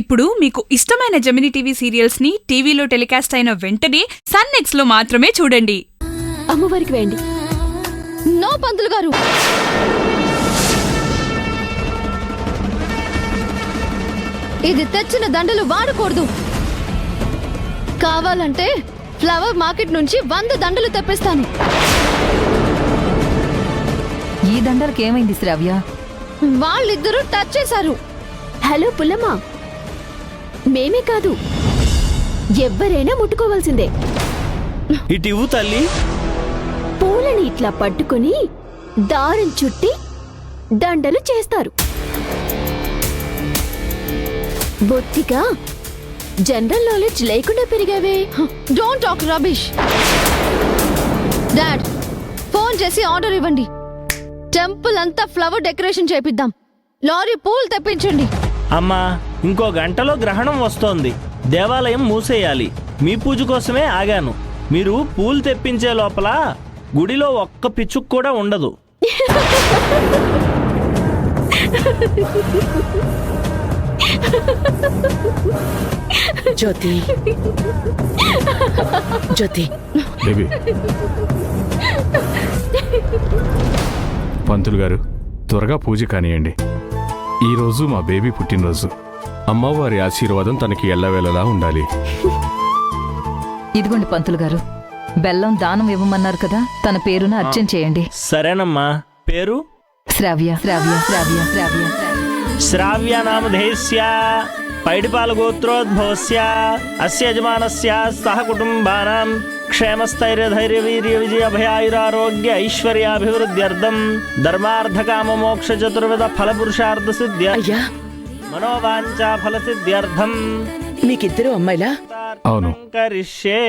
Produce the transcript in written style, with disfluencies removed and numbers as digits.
ఇప్పుడు మీకు ఇష్టమైన జెమినీ టీవీ సీరియల్స్ ని టీవీలో టెలికాస్ట్ అయిన వెంటనే సన్ నెక్స్ట్ లో మాత్రమే చూడండి. అమ్మవారికి వేయండి. నో పంతులు గారు, ఇది తెచ్చిన దండలు వాడకూడదు. కావాలంటే ఫ్లవర్ మార్కెట్ నుంచి 100 దండలు తెప్పిస్తాను. ఈ దండలకి ఏమైంది శ్రావ్య? వాళ్ళిద్దరూ టచ్ చేశారు. హలో పుల్లమ్మ, మేమే కాదు ఎవ్వరైనా ముట్టుకోవాల్సిందే. ఇటివు తల్లి. పూలని ఇట్లా పట్టుకుని దారం చుట్టి దండలు చేస్తారు. బొత్తిగా జనరల్ నాలెడ్జ్ లేకుండా పెరిగావే. Don't talk rubbish. Dad, phone చేసి ఆర్డర్ ఇవ్వండి. టెంపుల్ అంతా ఫ్లవర్ డెకరేషన్ చేపిద్దాం. లారీ పూలు తెప్పించండి. అమ్మా, ఇంకో గంటలో గ్రహణం వస్తోంది. దేవాలయం మూసేయాలి. మీ పూజ కోసమే ఆగాను. మీరు పూలు తెప్పించే లోపల గుడిలో ఒక్క పిచ్చుకు కూడా ఉండదు. జ్యోతి, జ్యోతి బేబీ. పంతులు గారు, త్వరగా పూజ కానియండి. ఈరోజు మా బేబీ పుట్టినరోజు. అమ్మవారి ఆశీర్వాదం తనకి ఎల్లవేళలా ఉండాలి. ఇదిగోండి పంతులు గారు, బెల్లం దానం ఇవ్వమన్నారు కదా, తన పేరున అర్చన చేయండి. సరేనమ్మా. పేరు? శ్రావ్య. శ్రావ్య శ్రావ్య శ్రావ్య శ్రావ్య నామధేయస్య పైడిపాల గోత్రోద్భవస్య అస్య యజమానస్య సహ కుటుంబానాం క్షేమస్థైర్య ధైర్య వీర్య విజయ భయాయురారోగ్య ఐశ్వర్యాభివృద్ధ్యర్థం ధర్మార్థకామ మోక్ష చతుర్విధ ఫలపురుషార్థ సిద్ధ్య అయ్యా, మనోవాంఛా ఫల సిద్ధ్యర్థం మీకిద్దరు అమ్మాయిలా? అవును. కరిష్యే.